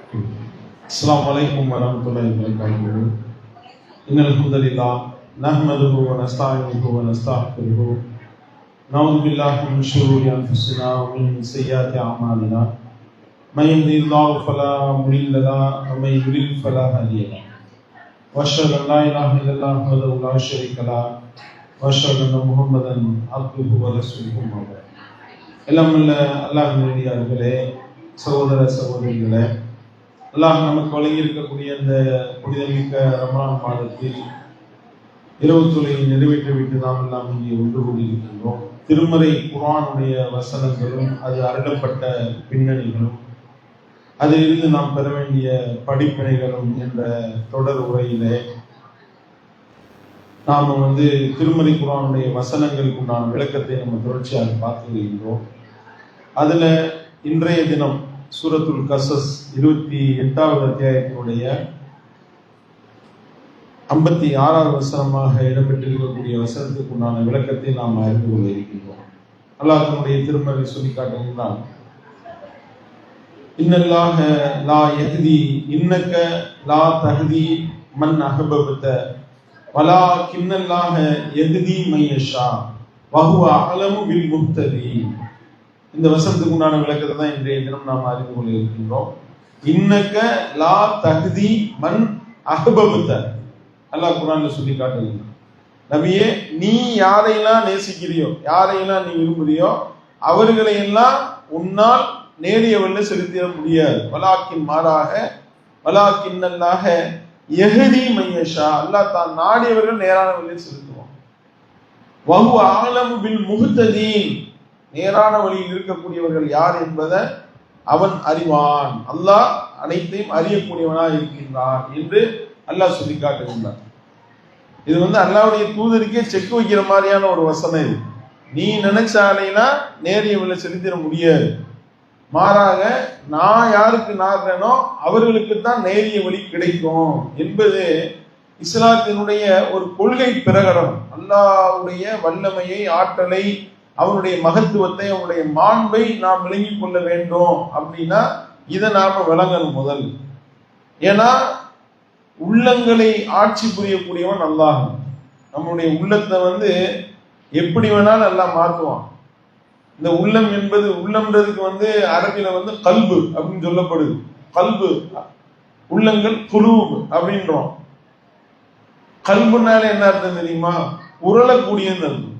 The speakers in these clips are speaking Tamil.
السلام عليكم ورحمة الله وبركاته. إن الحمد لله نحمده ونستعينه ونستغفره نعوذ بالله من شرور أنفسنا ومن سيئات أعمالنا من يهده الله فلا مضل له ومن يضلل فلا هادي له وأشهد أن لا إله إلا الله وحده لا شريك له وأشهد أن محمدا عبده ورسوله எல்லாம் உள்ள அல்லாஹ்வின் நல்லடியார்களே, சகோதர சகோதரிகளே, அல்லாஹ் நமக்கு வழங்கி இருக்கக்கூடிய இந்த புனிதமிக்க ரமலான் மாதத்தில் இரவு தொழுகையை நிறைவேற்றிவிட்டு நாம் எல்லாம் இங்கே ஒன்று கூடியிருக்கின்றோம். திருமறை குர்ஆனுடைய வசனங்களும் அது அருளப்பட்ட பின்னணிகளும் அதிலிருந்து நாம் பெற வேண்டிய படிப்பினைகளும் என்ற தொடர் உரையிலே நாம் திருமறை குர்ஆனுடைய வசனங்களுக்கு உண்டான விளக்கத்தை நம்ம தொடர்ச்சியாக பார்த்து வருகின்றோம். அதுல இன்றைய தினம் சூரத்துல் கஸஸ் 28வது அத்தியாயத்தினுடைய 56வது வசனமாக இடம்பெற்றிருக்கக்கூடிய வசனத்துக்கு உண்டான விளக்கத்தை நாம் அறிந்து கொள்ள இருக்கின்றோம். அல்லாஹ் தன்னுடைய திருமறை சொல்லி காட்டுகின்றான், இன்னல்லாஹ லா யஹ்தி இன்னக லா தஹ்தி மன் அஹ்பப்த வலாகின்னல்லாஹ யஹ்தி மய்யஷா வஹுவ அஅலமு பில் முஹ்ததீன். இந்த வசனத்துக்கு உண்டான விளக்கத்தை தான் இன்றைய தினம் நாம் அறிந்து கொள்ள இருக்கின்றோம். இன்னக லா தஹ்தி மன் அஹ்பப்த, அல்லாஹ் குர்ஆன்ல சொல்லி காட்டுகிறான், நபியே நீ யாரையெல்லாம் நேசிக்கிறியோ, யாரையெல்லாம் நீ விரும்புறியோ அவர்களை எல்லாம் உன்னால் நேரிய வழியில செலுத்திட முடியாது. வலாக்கின் மாறாக வலாகின்னல்லாஹ யஹ்தி மய்யஷா, அல்லாஹ் தான் நாடியவர்கள் நேரான வழியில் செலுத்துவான். வஹுவ அஅலமு பில் முஹ்ததீன், நேரான வழியில் இருக்கக்கூடியவர்கள் யார் என்பதை அவன் அறிவான். அல்லாஹ் அனைத்தையும் அறியக்கூடியவனாக இருக்கின்றான் என்று அல்லாஹ் சொல்லி காட்டுகின்றான். இது அல்லாஹ்வுடைய தூதருக்கே செக் வைக்கிற மாதிரியான ஒரு வசனம். இது நீ நினைச்சாலைனா நேரிய வழியில் செலுத்திட முடியாது. மாறாக நான் யாருக்கு நாடுறேனோ அவர்களுக்கு தான் நேரிய வழி கிடைக்கும் என்பது இஸ்லாத்தினுடைய ஒரு கொள்கை பிரகடனம். அல்லாஹ்வுடைய வல்லமையை, ஆற்றலை, அவனுடைய மகத்துவத்தை, அவனுடைய மாண்பை நாம் விளங்கிக் கொள்ள வேண்டும். அப்படின்னா இதை நாம விளங்கணும் முதல். ஏன்னா உள்ளங்களை ஆட்சி புரியக்கூடியவன் அல்லாஹ். நம்முடைய உள்ளத்தை எப்படி வேணாலும் எல்லாம் மாற்றுவான். இந்த உள்ளம் என்பது, உள்ளம்ன்றதுக்கு அரபில கல்பு அப்படின்னு சொல்லப்படுது. கல்பு, உள்ளங்கள், குலூப் அப்படின்றோம். கல்புனால என்ன அர்த்தம் தெரியுமா? உருளக்கூடியது அர்த்தம்.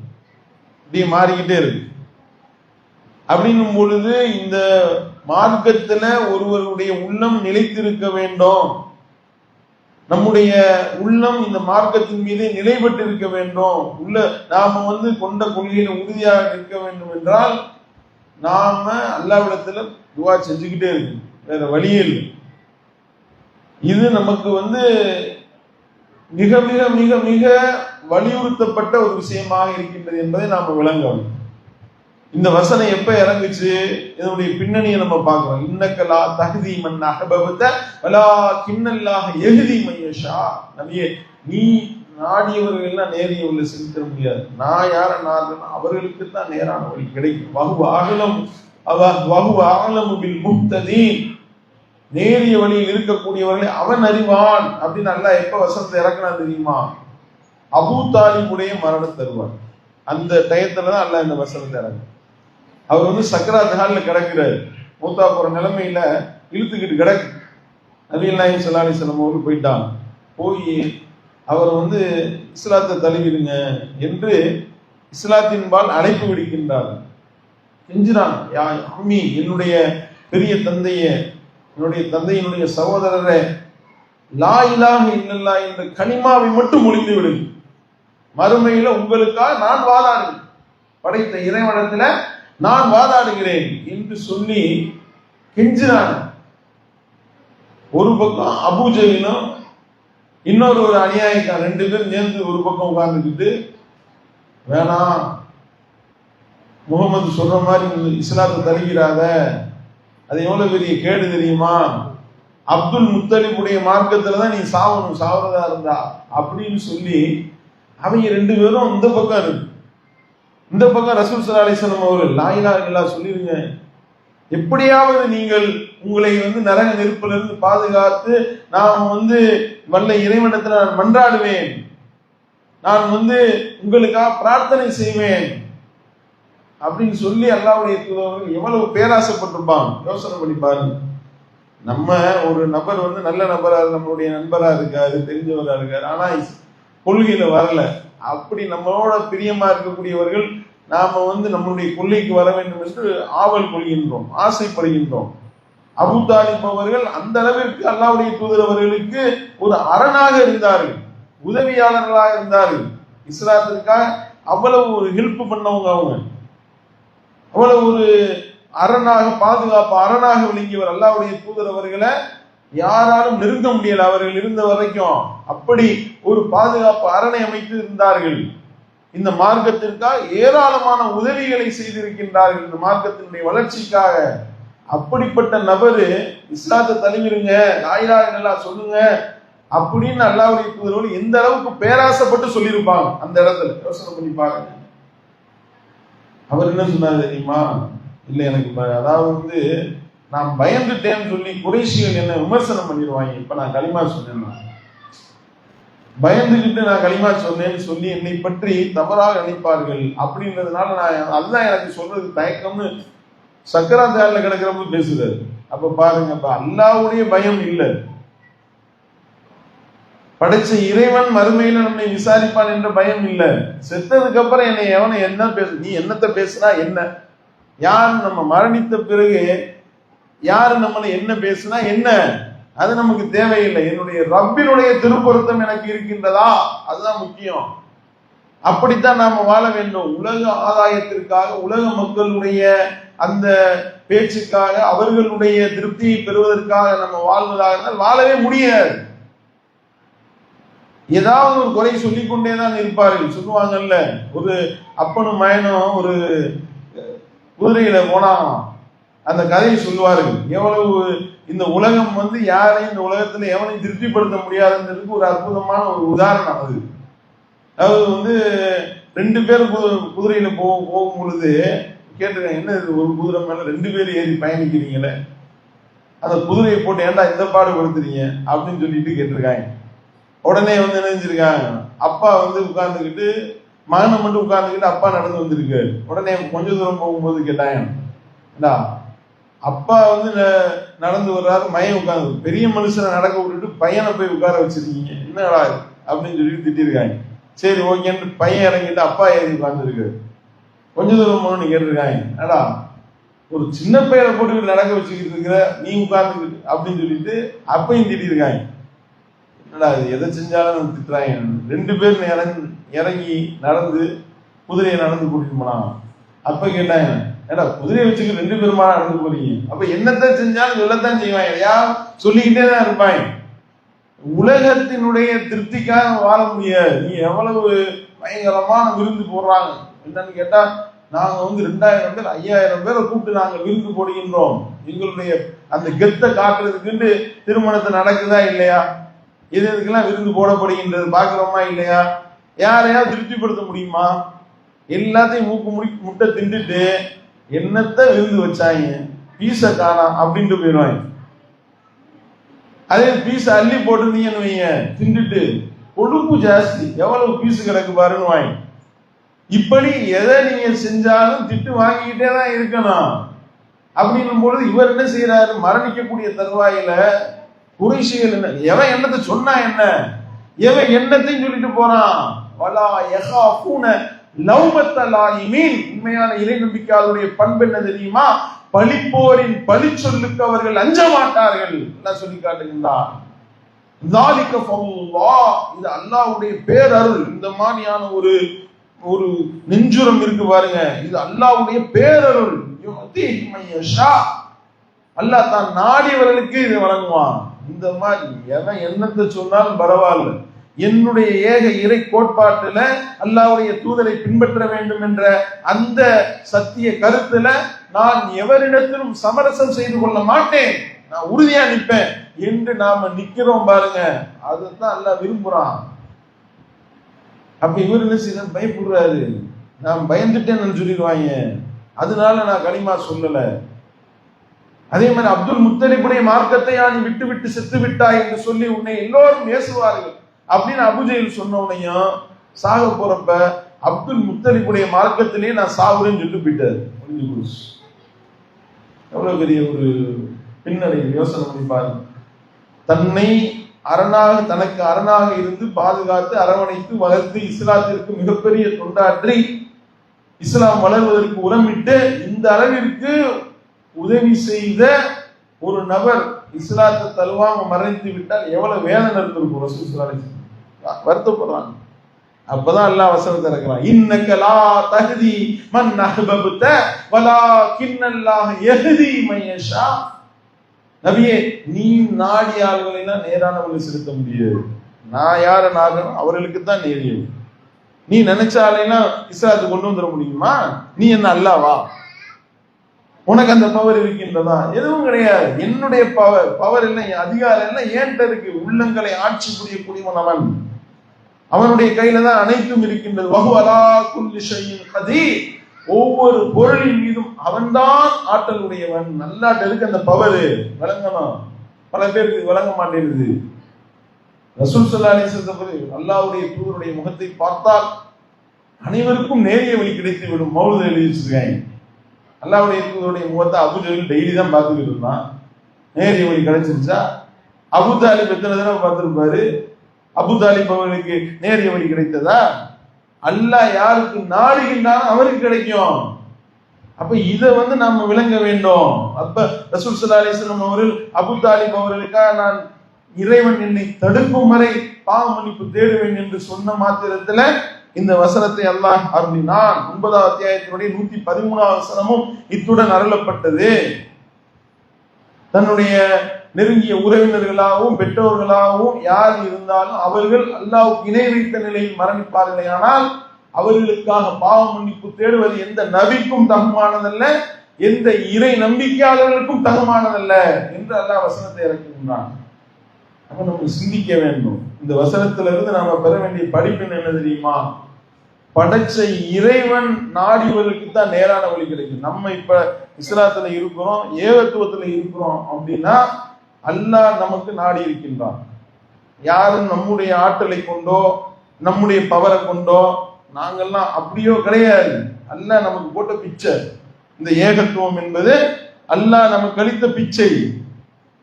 இப்படி மாறிக்கிட்டே இருக்கு. அப்படின்னும் பொழுது இந்த மார்க்கத்துல ஒருவருடைய உள்ளம் நிலைத்திருக்க வேண்டும். நம்முடைய உள்ளம் இந்த மார்க்கத்தின் மீது நிலை பெற்று இருக்க வேண்டும். நாம கொண்ட கொள்கையில உறுதியாக இருக்க வேண்டும் என்றால் நாம அல்லாஹ்விடத்துல துஆ செஞ்சுக்கிட்டே இருக்கு, வேற வழியே இல்லை. இது நமக்கு மிக மிக மிக மிக வலியுறுத்தப்பட்ட ஒரு விஷயமாக இருக்கின்றது என்பதை நாம விளங்கணும். இந்த வசனம் எப்ப இறங்குச்சு, இதனுடைய பின்னணியை நம்ம பார்க்கிறோம். இன்னக லா தஹ்தி மன் அஹ்பப்த வலாகின்னல்லாஹ யஹ்தி மய்யஷா, நபியே நீ நாடியவர்கள் எல்லாம் நேரிய வழி செலுத்த முடியாது. நான் யார நாடுறேனோ அவர்களுக்கு தான் நேரான வழி கிடைக்கும். வஹுவ அஅலமு பில் முஹ்ததீன், நேரிய வழியில் இருக்கக்கூடியவர்களை அவன் அறிவான் அப்படின்னு அல்லாஹ் எப்ப வசனத்தை இறக்குனான் தெரியுமா? அபூ தாலிபுடைய மரணம் தருவார். அந்த டயத்துலதான் அல்லாஹ் இந்த வசனத்தை இறங்கு. அவர் சக்கராத் ஹால்ல கிடக்கிறாரு, மூத்தா போற நிலைமையில இழுத்துக்கிட்டு கிடக்கு. நபிகள் நாயகம் ஸல்லல்லாஹு அலைஹி வஸல்லம் அவர்கள் போயிட்டாங்க. போய் அவர் இஸ்லாத்தை தழுவிடுங்க என்று இஸ்லாத்தின்பால் அழைப்பு விடுக்கின்றார். செஞ்சுறாங்க, யா அம்மி, என்னுடைய பெரிய தந்தையே, என்னுடைய தந்தையினுடைய சகோதரரை, லா இலாஹ இல்லல்லாஹ் என்ற கலிமாவை மட்டும் ஒழித்து விடுங்க. மறுமையில உங்களுக்காக நான் வாதாடுகிறேன், படைத்த இறைவனத்துல நான் வாதாடுகிறேன் என்று சொல்லி கெஞ்சினான். ஒரு பக்கம் அபூஜஹலும் இன்னொரு ஒரு அநியாயக்காரன், ரெண்டு பேரும் சேர்ந்து ஒரு பக்கம் உட்கார்ந்துக்கிட்டு, வேணாம் முகமது சொல்ற மாதிரி இஸ்லாத்தை தழுவிடாத, அது எவ்வளவு பெரிய கேடு தெரியுமா? அப்துல் முத்தலிபுடைய மார்க்கத்துலதான் நீ சாவணும், சாவறதா இருந்தா அப்படின்னு சொல்லி அவங்க ரெண்டு பேரும் இந்த பக்கம் இருக்கு. இந்த பக்கம் ரசூல் ஸல்லல்லாஹு அலைஹி வஸல்லம் அவர்கள் லா இலாஹ இல்லல்லாஹ் சொல்லிருங்க, எப்படியாவது நீங்கள் உங்களை நரக நெருப்பிலிருந்து பாதுகாத்து நான் வல்ல இறைவனிடத்தில் நான் மன்றாடுவேன், நான் உங்களுக்காக பிரார்த்தனை செய்வேன் அப்படின்னு சொல்லி அல்லாஹ்வுடைய தூதர்கள் எவ்வளவு பேராசைப்பட்டிருப்பாங்க. யோசனை பண்ணி பாருங்க. நம்ம ஒரு நபர் நல்ல நபரா, நம்மளுடைய நண்பரா இருக்காரு, தெரிஞ்சவரா இருக்காரு, ஆனா கொள்கையில வரல. அப்படி நம்மளோட பிரியமா இருக்கக்கூடியவர்கள் நாம நம்மளுடைய கொள்கைக்கு வர வேண்டும் என்று ஆவல் கொள்கின்றோம், ஆசைப்படுகின்றோம். அபூ தாலிப் அவர்கள் அந்த அளவிற்கு அல்லாஹ்வுடைய தூதர் அவர்களுக்கு ஒரு அரணாக இருந்தார்கள், உதவியாளர்களாக இருந்தார்கள். இஸ்லாத்திற்காக அவ்வளவு ஒரு ஹெல்ப் பண்ணவங்க, அவங்க அவ்வளவு ஒரு அரணாக, பாதுகாப்பு அரணாக விளங்கியவர். அல்லாஹ்வுடைய தூதர் அவர்களை யாராலும் நெருங்க முடியல அவர்கள் இருந்த வரைக்கும். அப்படி ஒரு பாதுகாப்பு அரணை அமைத்து இருந்தார்கள். இந்த மார்க்கத்திற்காக ஏராளமான உதவிகளை செய்திருக்கின்றார்கள், இந்த மார்க்கத்தினுடைய வளர்ச்சிக்காக. அப்படிப்பட்ட நபரு இஸ்லாத்தை தழுவிடுங்க, லா இலாஹ இல்லல்லாஹ் சொல்லுங்க அப்படின்னு அல்லாஹ்வுடைய தூதர்கள் எந்த அளவுக்கு பேராசைப்பட்டு சொல்லியிருப்பாங்க அந்த இடத்துல. யோசனை பண்ணி பாருங்க. அவர் என்ன சொன்னார் தெரியுமா? இல்ல எனக்கு அதாவது நான் பயந்துட்டேன்னு சொல்லி குறைஷிகள் என்ன விமர்சனம் பண்ணிடுவாங்க, இப்ப நான் களிமா சொன்னேன்னா, பயந்துகிட்டு நான் களிமா சொன்னேன்னு சொல்லி என்னை பற்றி தவறாக நினைப்பார்கள் அப்படின்றதுனால நான் அதுதான் எனக்கு சொல்றது தயக்கம்னு சக்கராத்தாரில் கிடக்கிறவங்க பேசுறாரு. அப்ப பாருங்க, அப்ப அல்லாஹ்வுடைய பயம் இல்லை, படைச்ச இறைவன் மறுமையில நம்மை விசாரிப்பான் என்ற பயம் இல்லை. செத்ததுக்கு அப்புறம் என்னை எவனை என்ன பேச, நீ என்னத்தை பேசுனா என்ன, யார் நம்ம மரணித்த பிறகு யாரு நம்மளை என்ன பேசுனா என்ன, அது நமக்கு தேவையில்லை. என்னுடைய ரப்பினுடைய திருப்பொருத்தம் எனக்கு இருக்கின்றதா, அதுதான் முக்கியம். அப்படித்தான் நாம வாழ வேண்டும். உலக ஆதாயத்திற்காக, உலக மக்களுடைய அந்த பேச்சுக்காக, அவர்களுடைய திருப்தியை பெறுவதற்காக நம்ம வாழ்வதாக இருந்தால் வாழவே முடியாது. ஏதாவது ஒரு குறை சொல்லிக் கொண்டேதான் இருப்பார்கள். சொல்லுவாங்கல்ல, ஒரு அப்பனும் மயனும் ஒரு குதிரையில போனாங்களாம், அந்த கதையை சொல்லுவார்கள். எவ்வளவு இந்த உலகம் யாரையும் இந்த உலகத்துல எவனையும் திருப்திப்படுத்த முடியாதுன்றதுக்கு ஒரு அற்புதமான ஒரு உதாரணம் அது. அதாவது ரெண்டு பேர் குதிரையில போகும் பொழுது கேட்டிருக்காங்க, என்ன இது ஒரு குதிரை மேல ரெண்டு பேர் ஏறி பயணிக்கிறீங்களே, அந்த குதிரையை போட்டு ஏன்டா இந்த பாடு கொடுத்துறீங்க அப்படின்னு சொல்லிட்டு கேட்டிருக்காங்க. உடனே நினைஞ்சிருக்காங்க, அப்பா உட்கார்ந்துக்கிட்டு, மகனை மட்டும் உட்கார்ந்துக்கிட்டு அப்பா நடந்து வந்திருக்காரு. உடனே கொஞ்ச தூரம் போகும்போது கேட்டாங்க, அப்பா நடந்து வர்றாரு, மயன் உட்கார்ந்து, பெரிய மனுஷனை நடக்க விட்டுட்டு பையனை போய் உட்கார வச்சிருக்கீங்க, என்னடா அப்படின்னு சொல்லி திட்டிருக்காங்க. சரி ஓகேன்னு பையன் இறங்கிட்டு அப்பா ஏறி உட்கார்ந்துருக்காரு. கொஞ்ச தூரம் போகணும்னு கேட்டிருக்காங்க, என்னடா ஒரு சின்ன பையனை போட்டுக்கிட்டு நடக்க வச்சுக்கிட்டு இருக்கிற, நீ உட்கார்ந்துக்கிட்டு அப்படின்னு சொல்லிட்டு அப்பையும் திட்டிருக்காங்க. என்னடா இது எதை செஞ்சாலும் திட்டுறாங்க. ரெண்டு பேர் இறங்கி நடந்து குதிரையை நடந்து கூட்டிட்டு போனாங்க. அப்ப கேட்டாங்க, ஏடா குதிரையை வச்சுக்கிட்டு ரெண்டு பேருமா நடந்து போறீங்க, அப்ப என்னத்தை செஞ்சாலும் சொல்லத்தான் செய்வாங்க, எதையா சொல்லிக்கிட்டே தான் இருப்பாங்க. உலகத்தினுடைய திருப்திக்காக வாழ முடியாது. நீ எவ்வளவு பயங்கரமான விருந்து போடுறாங்க என்னன்னு கேட்டா, நாங்க 2000 பேர் 5000 பேரை கூப்பிட்டு நாங்க விருந்து போடுகின்றோம், எங்களுடைய அந்த கெத்தை காட்டுறதுக்குன்னு திருமணத்தை நடக்குதா இல்லையா, இதுக்கெல்லாம் விருந்து போடப்படுகின்றது பாக்குறோமா இல்லையா? யாரையாவது திருப்திப்படுத்த முடியுமா? எல்லாத்தையும் முட்டை திண்டுட்டு என்னத்த விருந்து வச்சாங்க, பீஸ காணாம் அப்படின்ட்டு போயிடுவாங்க. அதே பீஸ அள்ளி போட்டுருந்தீங்கன்னு வைங்க, திண்டுட்டு கொழுப்பு ஜாஸ்தி, எவ்வளவு பீஸு கிடக்கு பாருன்னு வாங்க. இப்படி எதை நீங்க செஞ்சாலும் திட்டு வாங்கிக்கிட்டே தான் இருக்கணும். அப்படின்னும் பொழுது இவர் என்ன செய்யறாரு, மரணிக்கக்கூடிய தருவாயில குறைஷிகள் என்ன, எவன் என்னத்தை சொன்னா என்ன, எவன் என்னத்தையும் சொல்லிட்டு போறான். வலா யகாஃபூன லௌமத்த லாயிமீன். உண்மையான இறை நம்பிக்கையாளருடைய பண்பு என்ன தெரியுமா? பழிப்போரின் பழி சொல்லுக்கு அவர்கள் அஞ்ச மாட்டார்கள். எல்லாம் சொல்லி காட்டுகின்றார். ذَلِكَ فَضْلُ اللَّهِ. இது அல்லாஹ்வுடைய பேரருள். இந்த மாதிரியான ஒரு ஒரு நெஞ்சுரம் இருக்கு பாருங்க, இது அல்லாஹ்வுடைய பேரருள். யுஅ்தீஹி மன் யஷா. அல்லாஹ் தான் நாடியவர்களுக்கு இது வழங்குவான். இந்த மாதிரி எவன் என்னத்தை சொன்னாலும் பரவாயில்ல, என்னுடைய ஏக இறை கோட்பாட்டுல அல்லாஹ்வுடைய தூதரை பின்பற்ற வேண்டும் என்ற அந்த சத்திய கருத்துல நான் எவரிடத்திலும் சமரசம் செய்து கொள்ள மாட்டேன், நான் உறுதியா நிற்பேன் என்று நாம நிக்கிறோம் பாருங்க, அதுதான் அல்லாஹ் விரும்புறான். அப்ப இவர் என்ன செய்ய பயப்படுறாரு, நான் பயந்துட்டேன்னு சொல்லிடுவாங்க, அதனால நான் களிமா சொல்லல. அதே மாதிரி அப்துல் முத்தலிபுடைய மார்க்கத்தை நீ விட்டு விட்டு செத்து விட்டாய் என்று சொல்லி உன்னை எல்லோரும் ஏசுவார்கள் அப்படின்னு அபூஜஹல் சொன்ன உடனேயும் சாக போறப்ப அப்துல் முத்தலிபுடைய மார்க்கத்திலேயே நான் சாகுறேன்னு சொல்லிட்டு போயிட்டாரு. எவ்வளவு பெரிய ஒரு பின்னடை, யோசனை பண்ணி பாருங்க. தன்னை தனக்கு அரணாக இருந்து பாதுகாத்து அரவணைத்து வளர்த்து இஸ்லாத்திற்கு மிகப்பெரிய தொண்டாற்றி இஸ்லாம் வளர்வதற்கு உரமிட்டு இந்த அளவிற்கு உதவி செய்த ஒரு நபர் இஸ்லாத்தை தழுவாம மறைத்து விட்டால் எவ்வளவு வேதனை இருந்திருக்கும். ரசூல் ஸல்லல்லாஹு அலைஹி வஸல்லம் வருத்தப்படுறாங்க. அப்பதான் அல்லாஹ் வசனத்தை இறக்குறான், இன்னக லா தஹ்தி மன் அஹ்பப்த வலாகின்னல்லாஹ் யஹ்தி மன் யஷா. நபியே, நீ நாடிய ஆள்களை எல்லாம் நேரான வழி செலுத்த முடியாது. நான் யார நாடுறேன் அவர்களுக்கு தான் நேரியது. நீ நினைச்ச ஆளையெல்லாம் இஸ்லாத்துக்கு கொண்டு வந்துட முடியுமா? நீ என்ன அல்லாவா? உனக்கு அந்த பவர் இருக்கின்றதா? எதுவும் கிடையாது. என்னுடைய பவர் இல்லை, அதிகாரம் இல்லை ஏன்ட்ட இருக்கு. உள்ளங்களை ஆட்சி புரியக்கூடியவன் அவன். அவனுடைய கையில தான் அனைத்தும் இருக்கின்றது. வஹு அலா குல்லி ஷைஇன் கதீர். ஒவ்வொரு பொருளின் மீதும் அவன்தான் ஆற்றல் உடையவன். நல்லாட்ட இருக்கு அந்த பவர். விளங்கணும். பல பேருக்கு விளங்க மாட்டேங்குது. ரசூல் ஸல்லல்லாஹு அலைஹி வஸல்லம் அல்லாஹ்வுடைய தூதருடைய முகத்தை பார்த்தால் அனைவருக்கும் நேரிய வழி கிடைத்து விடும். மௌலூத் எழுதி வச்சிருக்காங்க. அல்லாஹ்வுடைய தூதருடைய முகத்தை அபூஜஹல் டெய்லி தான் பார்த்துக்கிட்டு இருந்தான். நேரிய வழி கிடைச்சிருச்சா? அபூ தாலிப் எத்தனை தடவை பார்த்திருப்பாரு? அபூ தாலிப் அவர்களுக்கு நேரிய வழி கிடைத்ததா? அல்லாஹ் யாருக்கு நாடுகின்றான் அவருக்கு கிடைக்கும். அப்ப இத நாம விளங்க வேண்டும். அப்ப ரசூல் ஸல்லல்லாஹு அலைஹி வஸல்லம் அவர்கள் அபூ தாலிப் அவர்களுக்காக நான் இறைவன் என்னை தடுக்கும் வரை பாவ மன்னிப்பு தேடுவேன் என்று சொன்ன மாத்திரத்துல இந்த வசனத்தை அல்லாஹ் அருளினான். 9வது அத்தியாயத்தினுடைய 113வது வசனமும் இத்துடன் அருளப்பட்டது. தன்னுடைய நெருங்கிய உறவினர்களாகவும் பெற்றோர்களாகவும் யார் இருந்தாலும் அவர்கள் அல்லாஹ்வுக்கு இணை வைத்த நிலையில் மரணிப்பார்களே, ஆனால் அவர்களுக்காக பாவ மன்னிப்பு தேடுவது எந்த நபிக்கும் தகுமானதல்ல, எந்த இறை நம்பிக்கையாளர்களுக்கும் தகுமானதல்ல என்று அல்லாஹ் வசனத்தை இறக்குகின்றான். அப்ப நம்ம சிந்திக்க வேண்டும். இந்த வசனத்திலிருந்து நாம பெற வேண்டிய படிப்பின் என்ன தெரியுமா? படைச்ச இறைவன் நாடிவர்களுக்கு தான் நேரான வழி கிடைக்கும். நம்ம இப்ப இஸ்லாத்துல இருக்கிறோம், ஏகத்துவத்துல இருக்கிறோம் அப்படின்னா அல்லாஹ் நமக்கு நாடி இருக்கின்றான். யாரும் நம்முடைய ஆற்றலை கொண்டோ நம்முடைய பவரை கொண்டோ நாங்கெல்லாம் அப்படியோ கிடையாது. அல்லாஹ் நமக்கு போட்ட பிச்சை. இந்த ஏகத்துவம் என்பது அல்லாஹ் நமக்கு அளித்த பிச்சை.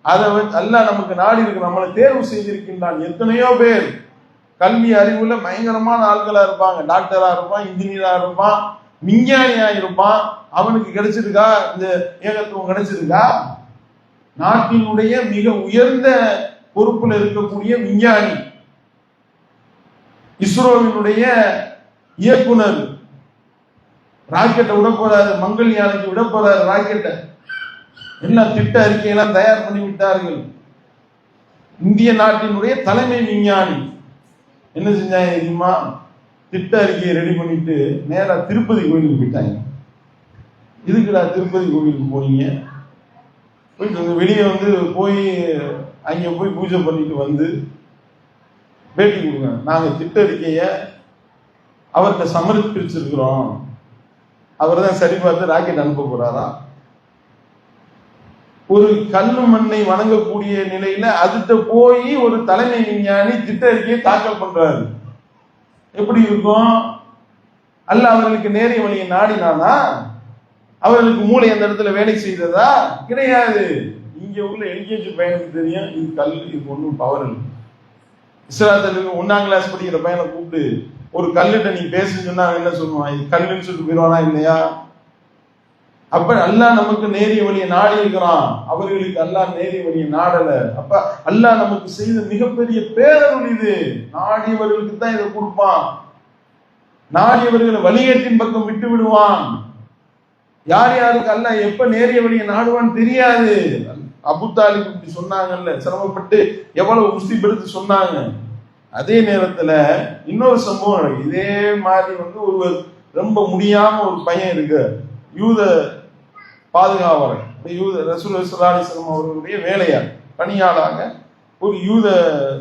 அதை அல்லாஹ் நமக்கு நாடி இருக்கு, நம்மளை தேர்வு செய்திருக்கின்றான். எத்தனையோ பேர் கல்வி அறிவுல பயங்கரமான ஆட்களா இருப்பாங்க. டாக்டரா இருப்பான், இன்ஜினியரா இருப்பான், விஞ்ஞானியா இருப்பான். அவனுக்கு கிடைச்சிருக்கா இந்த ஏகத்துவம்? கிடைச்சிருக்கா? நாட்டினுடைய மிக உயர்ந்த பொறுப்புல இருக்கக்கூடிய விஞ்ஞானி, இஸ்ரோவினுடைய இயக்குனர் ராக்கெட்டை விட போறாரு, மங்கள்யானுக்கு விட போறாரு ராக்கெட்டை. எல்லாம் திட்ட அறிக்கையெல்லாம் தயார் பண்ணி விட்டார்கள். இந்திய நாட்டினுடைய தலைமை விஞ்ஞானி என்ன செஞ்சாங்க தெரியுமா? திட்ட அறிக்கையை ரெடி பண்ணிட்டு நேரா திருப்பதி கோயிலுக்கு போயிட்டாங்க. இதுக்குடா திருப்பதி கோயிலுக்கு போனீங்க? போயிட்டு வெளியே போய் அங்க போய் பூஜை பண்ணிட்டு வந்து பேட்டி கொடுங்க. நாங்க திட்ட அறிக்கைய அவர்கிட்ட சமர்ப்பிச்சிருக்கிறோம். அவர் தான் சரி பார்த்து ராக்கெட் அனுப்ப போறாரா? ஒரு கல்லு மண்ணை வணங்கக்கூடிய நிலையில அதுட்ட போய் ஒரு தலைமை விஞ்ஞானி திட்ட அறிக்கையை தாக்கல் பண்றாரு. எப்படி இருக்கும்? அல்ல அவர்களுக்கு நேரிய வழியை நாடினானா? அவர்களுக்கு மூளை அந்த இடத்துல வேலை செய்ததா? கிடையாது. இங்க உள்ள எல்கேஜி பையனுக்கு தெரியும் இது கல், இது ஒன்றும் பவர் இல்லை. இஸ்லாத்துக்கு 1ஆம் கிளாஸ் படிக்கிற பையனை கூப்பிட்டு ஒரு கல்லுட்ட நீ பேசுன்னு சொன்னா என்ன சொல்லுவான்? இது கல்லுன்னு சொல்லிட்டு போயிடுவானா இல்லையா? அப்ப அல்லாஹ் நமக்கு நேரிய வழியை நாடி இருக்கிறான், அவர்களுக்கு அல்லாஹ் நேரிய வழியை நாடல. அப்ப அல்லாஹ் நமக்கு செய்த மிகப்பெரிய பேரருள் இது. நாடியவர்களுக்கு தான் இதை கொடுப்பான். நாடியவர்களை வழிகேட்டின் பக்கம் விட்டு விடுவான். யார் யாருக்கு அல்லாஹ் எப்ப நேரிய வழியை நாடுவான்னு தெரியாது. அபூ தாலிப் இப்படி சொன்னாங்கல்ல, சிரமப்பட்டு எவ்வளவு முஸ்லிம் சொன்னாங்க. அதே நேரத்துல இன்னொரு சம்பவம் நடக்குது. இதே மாதிரி ஒருவர் ரொம்ப முடியாம ஒரு பையன் இருக்கு, யூத பாதுகாவலர், யூத ரசூல் ஸல்லல்லாஹு அலைஹி வஸல்லம் அவர்களுடைய வேலையார், பணியாளாக ஒரு யூத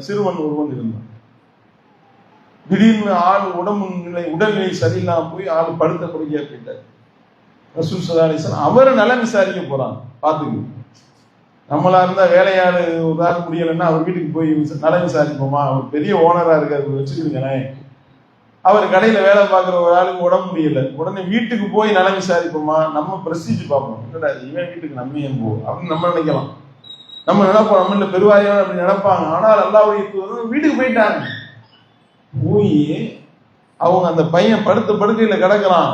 சிறுவன் ஒருவன் இருந்தான். திடீர்னு ஆள் உடல்நிலை சரியில்லாம போய் ஆள் படுத்த படுக்கையா போயிட்டார். ரசூல் ஸல்லல்லாஹு அலைஹி வஸல்லம் அவரை நலம் விசாரிக்க போறாங்க. பாத்துக்கு நம்மளா இருந்தா வேலையாடு உதாரணம் முடியலைன்னா அவர் வீட்டுக்கு போய் நலம் விசாரிப்போமா? அவர் பெரிய ஓனரா இருக்காரு வச்சுக்கிடுங்களேன், அவர் கடையில வேலை பார்க்குற ஒரு ஆளுக்கு உடம்பு முடியல, உடனே வீட்டுக்கு போய் நலம் விசாரிப்போமா? நம்ம பிரஸ்டீஜ் பார்ப்போம், இல்லடா இவன் வீட்டுக்கு நம்ம ஏன் போ அப்படின்னு நம்ம நினைக்கலாம். நம்ம நினைப்போம், நம்மள பெருவாரியான அப்படி நினைப்பாங்க. ஆனால் அல்லாஹ்வுடைய தூதர் வீட்டுக்கு போயிட்டாங்க. போய் அவங்க அந்த பையன் படுத்த படுக்கையில கிடக்குறான்.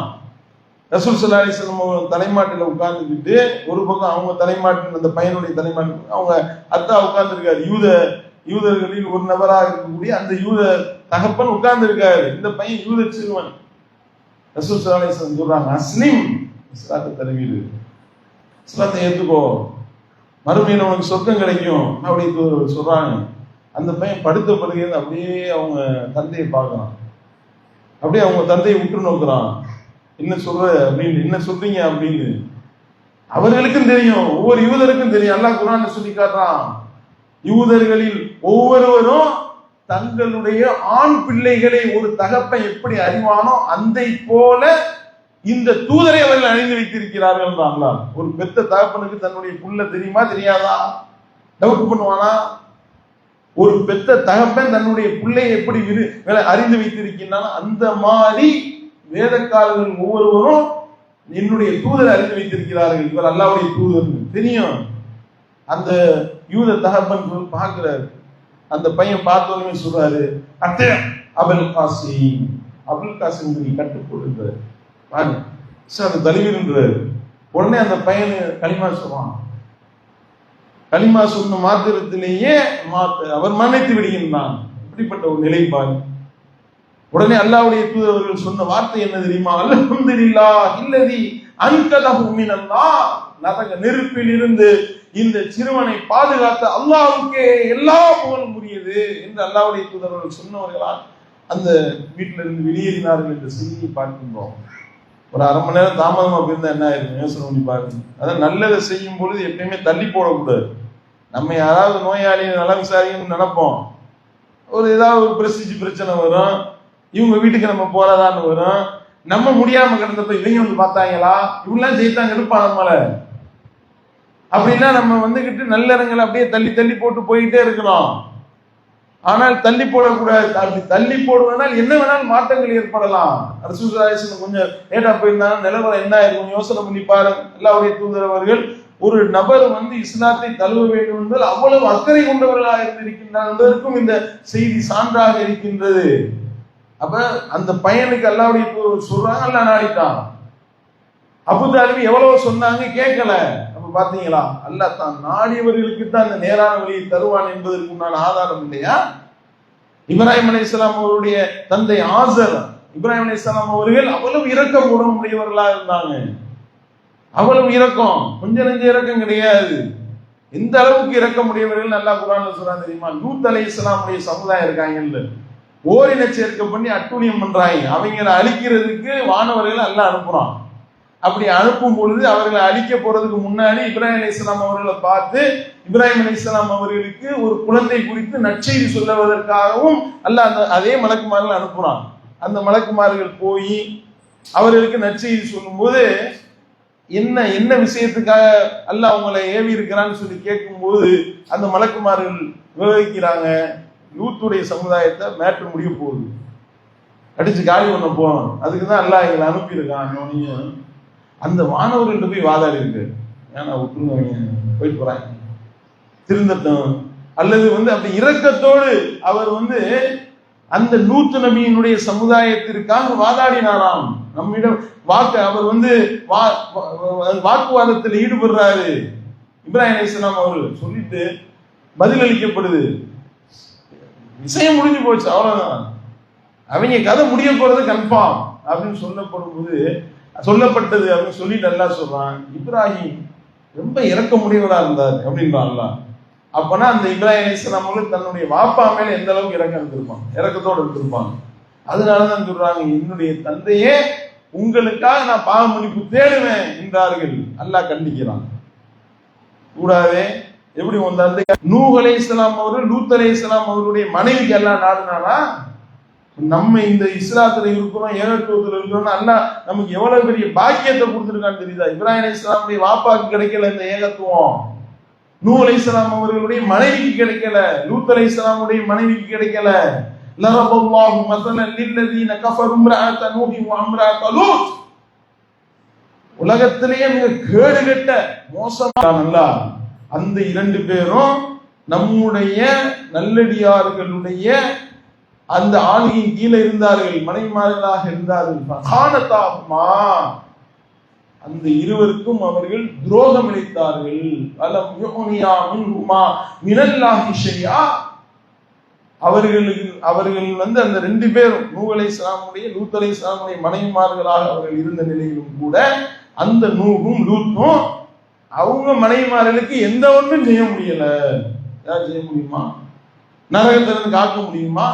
ரசூல் ஸல்லல்லாஹு அலைஹி வஸல்லம் தலைமாட்டில உட்கார்ந்துக்கிட்டு, ஒரு பக்கம் அவங்க தலைமாட்டில் அந்த பையனுடைய தலைமாட்டில் அவங்க அத்தா உட்கார்ந்துருக்காரு. யூதர்களில் ஒரு நபராக இருக்கக்கூடிய அந்த யூத தகப்பன் உட்கார்ந்து இருக்காரு. இந்த பையன் யூத சிறுவன். ரசூல் ஸல்லல்லாஹு அலைஹி வஸல்லம் சொல்றாங்க, அஸ்லிம், இஸ்லாத்தை தழுவிடு, இஸ்லாத்தை ஏத்துக்கோ, மறுமையில உனக்கு சொர்க்கம் கிடைக்கும் அப்படி சொல்றாங்க. அந்த பையன் படுத்த படுக்கையில அப்படியே அவங்க தந்தையை பார்க்கறான். அப்படியே அவங்க தந்தையை உற்று நோக்குறான். என்ன சொல்ற அப்படின்னு, என்ன சொல்றீங்க அப்படின்னு. அவர்களுக்கும் தெரியும், ஒவ்வொரு யூதருக்கும் தெரியும். அல்லாஹ் குர்ஆன்ல சொல்லி காட்டுறான், யூதர்களில் ஒவ்வொருவரும் தங்களுடைய ஆண் பிள்ளைகளை ஒரு தகப்பன் எப்படி அறிவானோ அந்த போல இந்த தூதரை அவர்கள் அணிந்து வைத்திருக்கிறார்கள். ஒரு பெத்த தகப்பனுக்கு தன்னுடைய புள்ள தெரியுமா தெரியாதா? டவுட் பண்ணுவானா? ஒரு பெத்த தகப்பன் தன்னுடைய பிள்ளையை எப்படி அறிந்து வைத்திருக்கிறான், அந்த மாதிரி வேதக்காரர்கள் ஒவ்வொருவரும் என்னுடைய தூதரை அறிந்து வைத்திருக்கிறார்கள், இவர் அல்லாஹ்வுடைய தூதர் தெரியும். அந்த யூத தகப்பன் பார்க்கிறாரு. அந்த பையன் பார்த்தோன்னே சொல்றாரு, அத்தே அபுல் காசிம், அபுல் காசிம் நீ கட்டுப்படுறாரு பாருங்க, தழுவின்றாரு. உடனே அந்த பையன் களிமா சொல்றான். களிமா சொன்ன மாத்திரத்திலேயே அவர் மன்னித்து விடுகின்றான். இப்படிப்பட்ட ஒரு நிலைப்பாடு. உடனே அல்லாஹ்வுடைய தூதர்கள் சொன்ன வார்த்தை என்ன தெரியுமா? அல்ஹம்துலில்லாஹ் இல்லதி அன்கதஹு மினல்லாஹ், நரக நெருப்பில் இருந்து இந்த சிறுவனை பாதுகாத்த அல்லாஹ்வுக்கே எல்லா புகழும் உரியது என்று அல்லாஹ்வுடைய தூதர்கள் சொன்னவர்களால் அந்த வீட்டில இருந்து வெளியேறினார்கள் என்ற செய்தியை பார்க்கின்றோம். ஒரு அரை மணி நேரம் தாமதமா போயிருந்தா என்ன ஆயிருக்கும் யோசனை பண்ணி பாருங்க. அதான் நல்லதை செய்யும் பொழுது எப்பயுமே தள்ளி போடக்கூடாது. நம்ம யாராவது நோயாளியை நலம் விசாரிக்கணும்னு நினைப்போம், ஒரு ஏதாவது ஒரு பிரச்சனை வரும், இவங்க வீட்டுக்கு நம்ம போறதான்னு வரும். நம்ம முடியாம கிடந்தப்ப இவங்க வந்து பார்த்தாங்களா, இவங்கெல்லாம் செய்தாங்க எடுப்பான் நம்மள அப்படின்னா நம்ம வந்துகிட்டு நல்லறங்களை அப்படியே தள்ளி தள்ளி போட்டு போயிட்டே இருக்கணும். ஆனால் தள்ளி போடக்கூடாது. அப்படி தள்ளி போடுவதனால் என்ன வேணாலும் மாற்றங்கள் ஏற்படலாம். ரசூல் ஸல்லல்லாஹு அலைஹி வஸல்லம் கொஞ்சம் லேட்டா போயிருந்தாலும் நிலவரம் என்ன ஆயிருக்கும் யோசனை பண்ணி பாருங்க. அல்லாஹ்வுடைய தூதர் அவர்கள் ஒரு நபர் இஸ்லாத்தை தழுவ வேண்டும் என்றால் அவ்வளவு அக்கறை கொண்டவர்களாக இருந்திருக்கின்றார் என்பதற்கும் இந்த செய்தி சான்றாக இருக்கின்றது. அப்ப அந்த பையனுக்கு அல்லாஹ்வுடைய தூதர் சொல்றாங்க, அல்லாஹ் நாடிட்டான். அபூ தாலிப் எவ்வளவு சொன்னாங்க, கேட்கல. அப்ப பாத்தீங்களா, அல்லாஹ் தான் நாடியவர்களுக்கு தான் அந்த நேரான வழியை தருவான் என்பதற்கு உண்டான ஆதாரம் இல்லையா? இப்ராஹிம் அலைஹிஸ்ஸலாம் அவருடைய தந்தை ஆசர், இப்ராஹிம் அலைஹிஸ்ஸலாம் அவர்கள் அவ்வளவு இரக்கம் உடையவர்களா இருந்தாங்க. அவ்வளவு இரக்கம், கொஞ்ச நெஞ்ச இரக்கம் கிடையாது. எந்த அளவுக்கு இரக்கம் உடையவர்கள் அல்லாஹ் குர்ஆன்ல சொல்றான் தெரியுமா? லூத் அலைஹிஸ்ஸலாமுடைய சமுதாயம் இருக்காங்கல்ல, ஓரின சேர்க்கை பண்ணி அட்டூழியம் பண்றாங்க. அவங்களை அழிக்கிறதுக்கு வானவர்கள் அல்லாஹ் அனுப்புறான். அப்படி அனுப்பும் பொழுது அவர்களை அழிக்க போறதுக்கு முன்னாடி இப்ராஹிம் அலைஹிஸ்ஸலாம் அவர்களை பார்த்து இப்ராஹிம் அலைஹிஸ்ஸலாம் அவர்களுக்கு ஒரு குழந்தை குறித்து நற்செய்தி சொல்லுவதற்காகவும் அல்லாஹ் அதே மலக்குமார்கள் அனுப்புறான். அந்த மலக்குமார்கள் போய் அவர்களுக்கு நற்செய்தி சொல்லும் போது என்ன என்ன விஷயத்துக்காக அல்லாஹ் அவங்களை ஏவி இருக்கிறான்னு சொல்லி கேட்கும் போது அந்த மலக்குமார்கள் விவரிக்கிறாங்க, லூத்துடைய சமுதாயத்தை மேற்று முடிய போகுது, அடிச்சு காலி பண்ண போறோம், அதுக்குதான் அல்லாஹ் எங்களை அனுப்பியிருக்கான். அந்த வானவர்கள்ட்ட போய் வாதாடி இருக்கு, ஏன்னா விட்டுருங்க போயிட்டு போறாங்க திருந்தட்டும். அல்லது அப்படி இரக்கத்தோடு அவர் அந்த லூத் நபியினுடைய சமுதாயத்திற்காக வாதாடினாராம். நம்மிடம் அவர் வாக்குவாதத்தில் ஈடுபடுறாரு. இப்ராஹிம் அலைஹிஸ்ஸலாம் அவர்கள் சொல்லிட்டு பதிலளிக்கப்படுது, விஷயம் முடிஞ்சு போச்சு, அவ்வளவுதான், அவங்க கதை முடிய போறது கன்ஃபார்ம் அப்படின்னு சொல்லப்பட்டது அப்படின்னு சொல்லிட்டு அல்லாஹ் சொல்றான், இப்ராஹிம் ரொம்ப இரக்கமுடையவரா இருந்தார் அப்படின்றான் அல்லாஹ். அப்பனா அந்த இப்ராஹிம் அலைஹிஸ்ஸலாம் அவர்கள் தன்னுடைய வாப்பா மேல எந்த அளவுக்கு இரக்கத்தோடு இருந்திருப்பாங்க. அதனாலதான் சொல்றாங்க, என்னுடைய தந்தையே உங்களுக்காக நான் பாவ மன்னிப்பு தேடுவேன் என்றார்கள். அல்லாஹ் கண்டிக்கிறான். கூடாதே, எப்படி உன் தந்தை நூஹ் அலைஹிஸ்ஸலாம் அவர்கள் லூத் அலைஹிஸ்ஸலாம் அவர்களுடைய மனைவிக்கு அல்லாஹ் நாடுனானா? நம்ம இந்த இஸ்லாத்துல இருக்கிறோம், ஏகத்துவத்துல இருக்கிறோம், அல்லாஹ் நமக்கு எவ்வளவு பெரிய பாக்கியத்தை கொடுத்துருக்கான்னு தெரியுதா? இப்ராஹிம் அலைஹிஸ்ஸலாமுடைய வாப்பாக்கு கிடைக்கல இந்த ஏகத்துவம், நூஹ் அலைஹிஸ்ஸலாம் அவர்களுடைய மனைவிக்கு கிடைக்கல, லூத் அலைஹிஸ்ஸலாமுடைய மனைவிக்கு கிடைக்கல. லரபல்லாஹு மஸலன் லில்லதீன கஃபரு இம்ரஅத நூஹ் வ இம்ரஅத லூத். உலகத்திலேயே மிக கேடுகெட்ட மோசமான அந்த இரண்டு பேரும் நம்முடைய நல்லடியார்களுடைய அந்த ஆளுகையின் கீழே இருந்தார்கள், மனைவிமார்களாக இருந்தார்கள். கானதாகுமா, அந்த இருவருக்கும் அவர்கள் துரோகம் இழைத்தார்கள். அலம் யுக்னியா மின்ஹுமா மினல்லாஹி ஷைஆ. அவர்கள் அந்த ரெண்டு பேரும் நூஹ் அலைஹிஸ்ஸலாமுடைய லூத் அலைஹிஸ்ஸலாமுடைய மனைவிமார்களாக அவர்கள் இருந்த நிலையிலும் கூட அந்த நூஹும் லூத்தும் அவங்க மனைவிமார்களுக்கு எந்த ஒன்றும் செய்ய முடியல. யார் செய்ய முடியுமா? நரகத்திலிருந்து காக்க முடியுமா?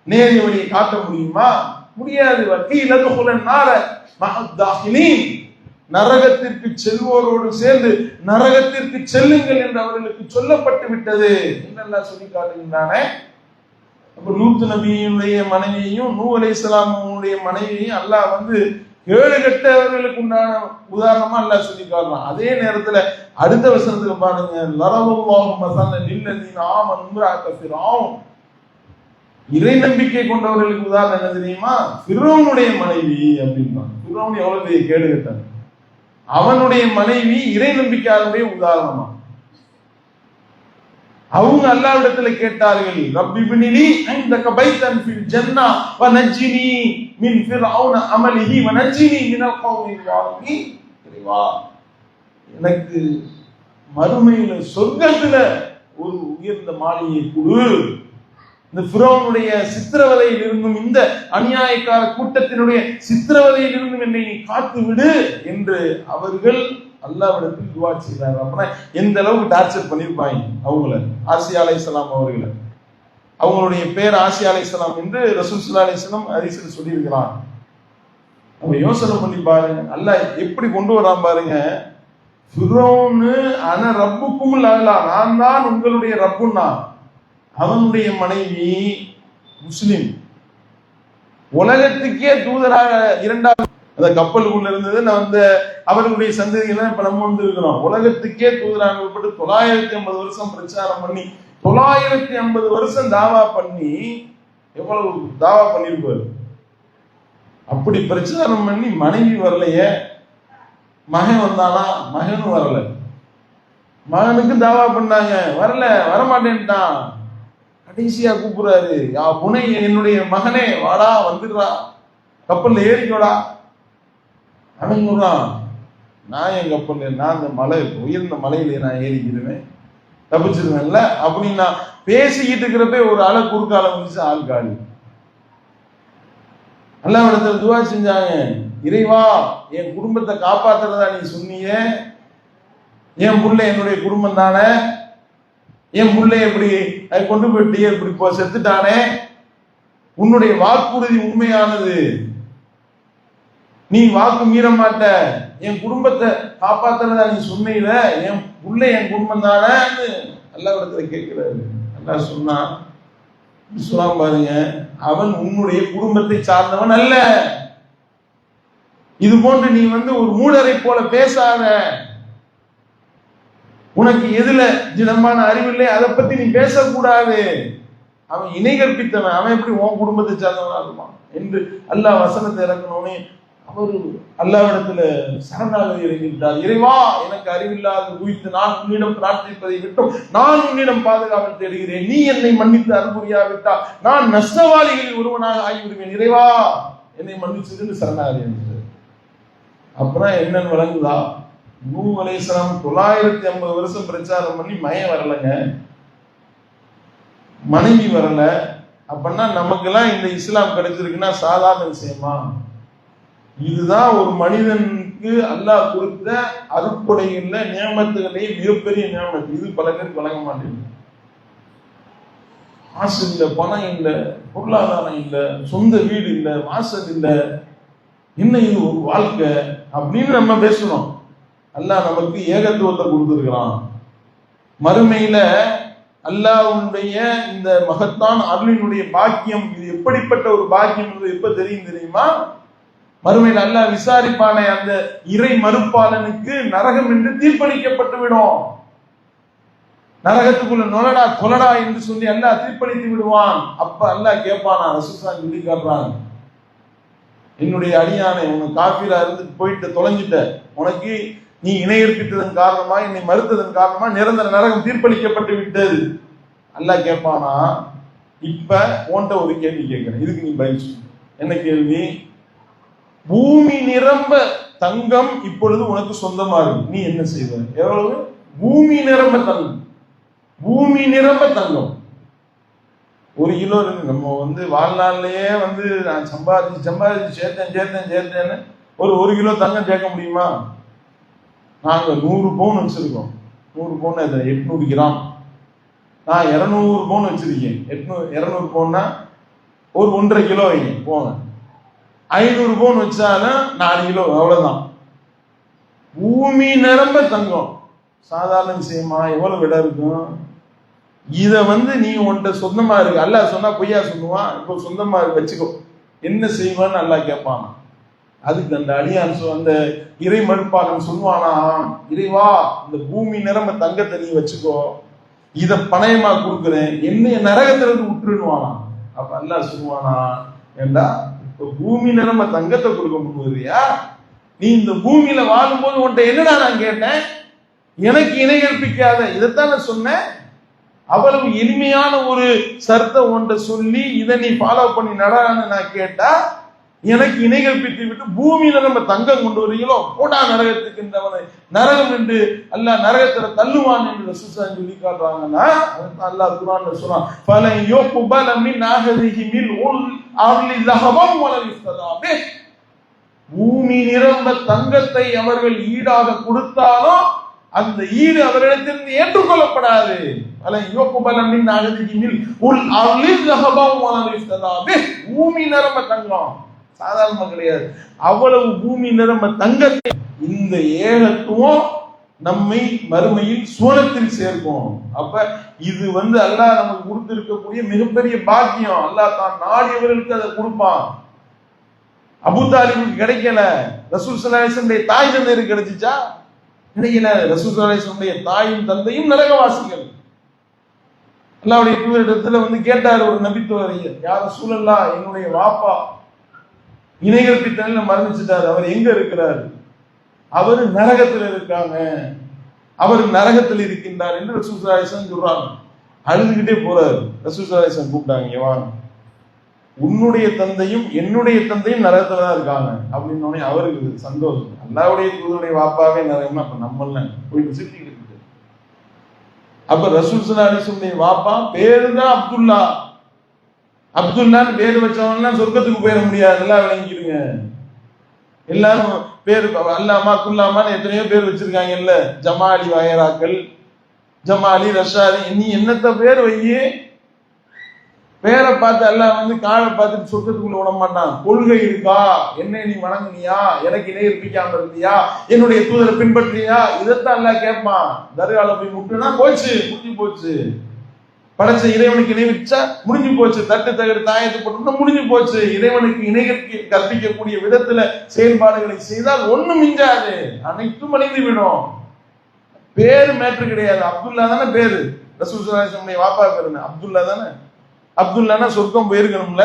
நேரிய வழியை காட்ட முடியுமா? முடியாது. நரகத்திற்கு செல்வோரோடு சேர்ந்து நரகத்திற்கு செல்லுங்கள் என்று அவர்களுக்கு சொல்லப்பட்டு விட்டது என்னெல்லாம் சொல்லி காட்டுகின்றானே. அப்ப லூத் நபியினுடைய மனைவியையும் நூஹ் அலைஹிஸ்ஸலாமுடைய மனைவியையும் அல்லாஹ் கேடுகட்டவர்களுக்கு உண்டான உதாரணமா அல்லாஹ் சொல்லி காட்டுறான். அதே நேரத்துல அடுத்த வசனத்துல பாருங்க, லரபல்லாஹு மஸலன் லில்லதீன ஆமனு இம்ரஅத ஃபிரௌன். இறை நம்பிக்கை கொண்டவர்களுக்கு உதாரணம் என்ன தெரியுமா? ஃபிரௌனுடைய மனைவி அப்படின்னா. ஃபிரௌன் எவ்வளவு பெரிய கேடுகட்டான். அவனுடைய மனைவி இறை நம்பிக்கையாளருடைய உதாரணமா. அவங்க அல்லாஹ்விடத்துல கேட்டார்கள், ரப்பி பினிலி இந்தக பைத்தன் ஃபில் ஜன்னா வ நஜ்ஜினி மின் ஃபிரௌன அமலிஹி வ நஜ்ஜினி மினல் கௌமில் வாலிமீன். இறைவா, எனக்கு மறுமையில சொர்க்கத்துல ஒரு உயர்ந்த மாளிகையை கொடு, இந்த ஃபிரௌனுடைய சித்திரவதையில் இருந்தும் இந்த அநியாயக்கார கூட்டத்தினுடைய சித்திரவதையில் இருந்தும் என்னை நீ காத்து விடு என்று அவர்கள் அல்லாஹ்விடத்தில் துஆ செய்தார்கள். அப்பனா எந்த அளவுக்கு டார்ச்சர் பண்ணிருப்பாங்க அவங்கள. ஆசியா அலைஹிஸ்ஸலாம் அவர்களை, அவங்களுடைய பேர் ஆசியா அலைஹிஸ்ஸலாம் என்று ரசூல் ஸல்லல்லாஹு அலைஹி வஸல்லம் ஹதீஸ்ல சொல்லி இருக்கிறான். நம்ம யோசனை பண்ணி பாருங்க, அல்லாஹ் எப்படி கொண்டு வரான் பாருங்க. ஃபிரௌன் அன ரப்புக்கும் அலா, நான் தான் உங்களுடைய ரப்புன்னா. அவனுடைய மனைவி முஸ்லிம், உலகத்துக்கே தூதராக இரண்டாவது அந்த கப்பலுக்குள்ள இருந்தது. அவர்களுடைய சந்ததிகள் இப்ப நம்ம இருக்கிறோம். உலகத்துக்கே தூதராக 950 வருஷம் பிரச்சாரம் பண்ணி 950 வருஷம் தாவா பண்ணி எவ்வளவு தாவா பண்ணிருப்பாரு. அப்படி பிரச்சாரம் பண்ணி மனைவி வரலையே, மகன் வந்தானா? மகனும் வரல. மகனுக்கு தாவா பண்ணாங்க, வரல, வரமாட்டேன்ட்டான். கடைசியா கூப்பிடுறாரு, யா புனை, என்னுடைய மகனே வாடா, வந்துடுறா, கப்பல்ல ஏறிக்கோடா. அவன் சொல்றான், நான் என் கப்பல்ல, நான் அந்த மலை உயர்ந்த மலையில நான் ஏறிக்கிடுவேன், தப்பிச்சிருவேன்ல அப்படின்னு நான் பேசிக்கிட்டு இருக்கிறப்ப ஒரு ஆளை குறுக்கால வந்துச்சு, ஆள் காலி. அல்லாஹ்விடத்துல துஆ செஞ்சாங்க, இறைவா என் குடும்பத்தை காப்பாத்துறதா நீ சொன்னியே, என் புள்ள என்னுடைய குடும்பம் தானே, என் புள்ளை எப்படி கொண்டு போயிட்டு இப்படி செத்துட்டானே, உன்னுடைய வாக்குறுதி உண்மையானது, நீ வாக்கு மீற மாட்ட, என் குடும்பத்தை காப்பாத்துறதா நீ சொன்னீல, என் புள்ளை என் குடும்பம் தானே அல்லாஹ்விடத்துல கேட்கிறாரு. அல்லாஹ் சொன்னான், சொல்லாம் பாருங்க, அவன் உன்னுடைய குடும்பத்தை சார்ந்தவன் அல்ல. இது போன்று நீ ஒரு மூடரை போல பேசாத, உனக்கு எதுல திடமான அறிவில்லை அதை பத்தி நீ பேசக்கூடாது. அவன் இணை கற்பித்தவன், அவன் எப்படி உன் குடும்பத்தை சார்ந்தவனா இருப்பான் என்று அல்லாஹ் வசனத்தை இறக்கணும்னு அவர் அல்லாஹ்விடத்துல சரணாகதி இறங்கிவிட்டார். இறைவா, எனக்கு அறிவில்லாத குறித்து நான் உன்னிடம் பிரார்த்திப்பதை விட்டும் நான் உன்னிடம் பாதுகாவல் தேடுகிறேன். நீ என்னை மன்னித்து அனுபவியாவிட்டால் நான் நஷ்டவாளிகளில் ஒருவனாக ஆகிவிடுவேன். இறைவா, என்னை மன்னிச்சதுன்னு சரணாகதி அடைந்தார். அப்புறம் என்னன்னு விளங்குதா? நூஹ் அலைஹிஸ்ஸலாம் 950 வருஷம் பிரச்சாரம் பண்ணி மகன் வரலங்க, மனைவி வரல. அப்படின்னா நமக்கெல்லாம் இந்த இஸ்லாம் கிடைச்சிருக்குன்னா சாதாரண விஷயமா? இதுதான் ஒரு மனிதனுக்கு அல்லாஹ் கொடுத்த அருட்கொடைகள்ல நியமத்துகளே மிகப்பெரிய நியமத்து. இது பல பேருக்கு வழங்க மாட்டேங்குது. காசு இல்லை, பணம் இல்லை, பொருளாதாரம் இல்லை, சொந்த வீடு இல்லை, வாசல் இல்லை, என்ன இது ஒரு வாழ்க்கை அப்படின்னு நம்ம பேசணும். அல்லாஹ் நமக்கு ஏகத்துவத்தை கொடுத்திருக்கிறான். மறுமையில அல்லாஹ்வுடைய இந்த மகத்தான் அருளினுடைய பாக்கியம், இது எப்படிப்பட்ட ஒரு பாக்கியம் என்பது எப்ப தெரியுமா? மறுமையில் அல்லாஹ் விசாரிப்பானே, அந்த இறை மறுப்பாளனுக்கு நரகம் என்று தீர்ப்பளிக்கப்பட்டு விடும். நரகத்துக்குள்ள நுழடா கொலடா என்று சொல்லி அல்லாஹ் தீர்ப்பளித்து விடுவான். அப்ப அல்லாஹ் கேட்பானா, ரசூலுல்லாஹ் சொல்லி காட்டுறாங்க, என்னுடைய அடியானை உனக்கு காஃபிரா இருந்து போயிட்டு தொலைஞ்சிட்ட, உனக்கு நீ இணையற்பித்ததன் காரணமா என்னை மறுத்ததன் காரணமா நிரந்தர நரகம் தீர்ப்பளிக்கப்பட்டு விட்டது. அல்லாஹ் கேட்பானா, இப்ப உன்கிட்ட ஒரு கேள்வி கேட்கிறேன், இதுக்கு நீ பதில் சொல்லு. என்ன கேள்வி? பூமி நிரம்ப தங்கம் இப்பொழுது உனக்கு சொந்தமா இருக்கு, நீ என்ன செய்வ? எவ்வளவு? பூமி நிரம்ப தங்கம். பூமி நிரம்ப தங்கம் 1 கிலோ இருக்கு. நம்ம வாழ்நாள்லயே நான் சம்பாதிச்சு சேர்த்தேன்னு ஒரு கிலோ தங்கம் சேர்க்க முடியுமா? நாங்க 100 பவுன் வச்சிருக்கோம். 100 பவுன் 800 கிராம். நான் 200 பவுன் வச்சிருக்கேன். 200 பவுன்னா ஒரு 1.5 கிலோ வைங்க போங்க. 500 பவுன் வச்சாலும் 4 கிலோ, அவ்வளவுதான். பூமி நிரம்ப தங்கம் சாதாரண விஷயமா? எவ்வளவு விட இருக்கும்? இத நீ உன்கிட்ட சொந்தமா இருக்கு, அல்லாஹ் சொன்னா பொய்யா சொல்லுவான். இப்போ சொந்தமா இருக்கு வச்சுக்கோ, என்ன செய்வான்னு அல்லாஹ் கேட்பான். அதுக்கு அந்த அடியான் அந்த இறை மறுப்பாளன் சொல்லுவானா, இறைவா இந்த பூமி நிரம்ப தங்கத்தை நீ வச்சுக்கோ, இத பணயமா கொடுக்குறேன், என்னைய நரகத்திலிருந்து விட்டுருவானா. அப்ப அல்லாஹ் சொல்லுவானா, ஏண்டா இப்ப பூமி நிரம்ப தங்கத்தை கொடுக்க முடியா? நீ இந்த பூமியில வாழும்போது உன்கிட்ட என்னடா நான் கேட்டேன்? எனக்கு இணை கற்பிக்காத, இதைத்தான் நான் சொன்னேன். அவ்வளவு எளிமையான ஒரு சர்த்தை ஒன்றை சொல்லி இதை நீ ஃபாலோ பண்ணி நடான்னு நான் கேட்டா, எனக்கு இணை கற்பித்து விட்டு பூமியில நம்ம தங்கம் கொண்டு வரீங்களோ, போடா நரகத்துக்கு, இந்த நரகம் என்று அல்லாஹ் நரகத்துல தள்ளுவான் என்று ரசூலுல்லாஹ் சொல்லி காட்டுறாங்கன்னா, அல்லாஹ் குர்ஆன்ல சொல்றான், ஃபல யுக்பல மின் அஹதிஹி மில் உல் அர்லி ஸஹபன் வல இஃததாபி. பூமி நிரம்ப தங்கத்தை அவர்கள் ஈடாக கொடுத்தாலும் அந்த ஈடு அவரிடத்திலிருந்து ஏற்றுக்கொள்ளப்படாது. பூமி நிரம்ப தங்கம் சாதாரண கிடையாது, அவ்வளவு பூமி நிரம்ப தங்கத்தை இந்த ஏகத்துவம் நம்மை மறுமையில் சுவனத்தில் சேர்க்கும். அப்ப இது அல்லாஹ் நமக்கு கொடுத்திருக்கக்கூடிய மிகப்பெரிய பாக்கியம். அல்லாஹ் தான் நாடியவர்களுக்கு அதை கொடுப்பான். அபூ தாலிபுக்கு கிடைக்கல, ரசூல் ஸல்லல்லாஹு அலைஹி வஸல்லம் தாய் தந்தையருக்கு கிடைச்சிச்சா? கிடைக்கல. ரசூல் ஸல்லல்லாஹு அலைஹி வஸல்லம் தாயும் தந்தையும் நரகவாசிகள். அல்லாஹ்வுடைய தூதரிடத்துல கேட்டார் ஒரு நபித்துவரையர், யார் ரசூலல்லாஹ், என்னுடைய வாப்பா இணை கற்பித்தல்ல மரணிச்சிட்டாரு, அவர் எங்க இருக்கிறார்? அவர் நரகத்தில் இருக்காங்க, அவர் நரகத்தில் இருக்கின்றார் என்று ரசூல் ஸல்லல்லாஹு அலைஹி வஸல்லம் சொல்றாங்க. அழுதுகிட்டே போறாரு. ரசூல் ஸல்லல்லாஹு அலைஹி வஸல்லம் கூப்பிட்டாங்க, வாங்க, உன்னுடைய தந்தையும் என்னுடைய தந்தையும் நரகத்துல தான் இருக்காங்க அப்படின்னு அவருக்கு சந்தோஷம். அல்லாஹ்வுடைய தூதருடைய வாப்பாவே நரகம்னா அப்ப நம்மள போயிட்டு சிரிச்சுக்கிட்டு இருக்கு. அப்ப ரசூல் ஸல்லல்லாஹு அலைஹி வஸல்லம் வாப்பா பேரு தான் அப்துல்லா. அப்துல்லான்னு பேர் வச்சவங்கலாம் சொர்க்கத்துக்கு போயிட முடியாது, எல்லாம் விளங்கிடுங்க. எல்லாரும் பேரு அல்லாமா குல்லாமான்னு எத்தனையோ பேர் வச்சிருக்காங்கல்ல, ஜமாலி வகைராக்கள், ஜமாலி ரஷாதி, நீ என்னத்த பேர் வையே, பேரை பார்த்து எல்லாம் காலை பார்த்துட்டு சொர்க்கத்துக்குள்ள விட மாட்டான். கொள்கை இருக்கா, என்னை நீ வணங்குனியா, எனக்கு இணை இருப்பிக்காம இருந்தியா, என்னுடைய தூதரை பின்பற்றியா, இதைத்தான் எல்லாம் கேட்பான். தர்கால போய் முட்டுனா போச்சு, முடிஞ்சு போச்சு. படைச்ச இறைவனுக்கு இணை வச்சா முடிஞ்சு போச்சு. தட்டு தகடு தாயத்து போட்டோம்னா முடிஞ்சு போச்சு. இறைவனுக்கு இணை கற்பிக்கக்கூடிய விதத்துல செயல்பாடுகளை செய்தால் ஒண்ணும் மிஞ்சாது, அனைத்தும் அழிந்து விடும். பேரு மேட்ரு கிடையாது. அப்துல்லா தானே பேரு, ரசூல் ஸல்லல்லாஹு அலைஹி வஸல்லம் வாப்பா பேரு அப்துல்லா தானே. அப்துல்லானா சொர்க்கம் போயிருக்கணும்ல,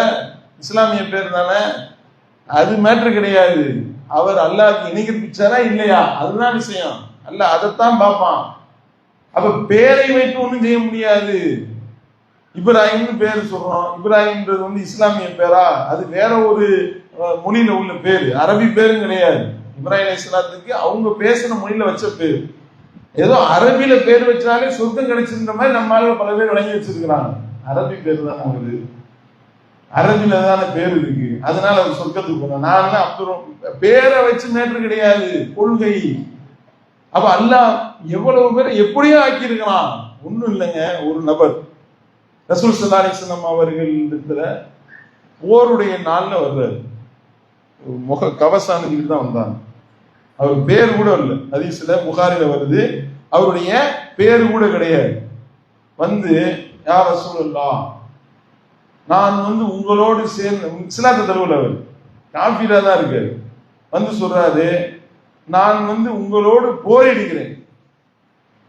இஸ்லாமிய பேர் தானே, அது மேட்ரு கிடையாது. அவர் அல்லாஹ்க்கு இணை கற்பிச்சாரா இல்லையா, அதுதான் விஷயம். அல்லாஹ் அதைத்தான் பார்ப்பான். அப்ப பேரை வைத்து ஒண்ணும் செய்ய முடியாது. இப்ராஹிம்னு பேர் சொல்றோம், இப்ராஹிம்ன்றது இஸ்லாமிய பேரா, அது வேற ஒரு மொழியில உள்ள பேரு, அரபி பேரும் கிடையாது. இப்ராஹிம் அலைஹிஸ்ஸலாத்துக்கு அவங்க பேசுற மொழியில வச்ச பேரு. ஏதோ அரபியில பேர் வச்சாலே சொர்க்கம் கிடைச்சிருந்த மாதிரி நம்ம ஆளுங்க பல பேர் வழங்கி வச்சிருக்கிறாங்க. அரபி பேர் தானே வருது, அரபில தானே பேர் இருக்கு, அதனால அவர் சொர்க்கத்துக்கு போனார். நான் அப்துல் பேரை வச்சு மேட்ரு கிடையாது, கொள்கை. அப்ப அல்லாஹ் எவ்வளவு பேரை எப்படியோ ஆக்கி இருக்கிறான். ஒண்ணும் இல்லைங்க, ஒரு நபர் ரசூல் ஸல்லல்லாஹு அலைஹி வஸல்லம் அவர்களிடத்துல போருடைய நாள்ல வர்றாரு, முக கவசானத்துக்கு தான் வந்தாங்க. அவர் பேர் கூட இல்லை, ஹதீஸ்ல புகாரில வருது, அவருடைய பேரு கூட கிடையாது. யா ரசூலல்லாஹ், நான் உங்களோடு சேர்ந்து இஸ்லாத்தை தழுவல, அவர் காஃபிரா தான் இருக்காரு. சொல்றாரு, நான் உங்களோடு போரிடுகிறேன்,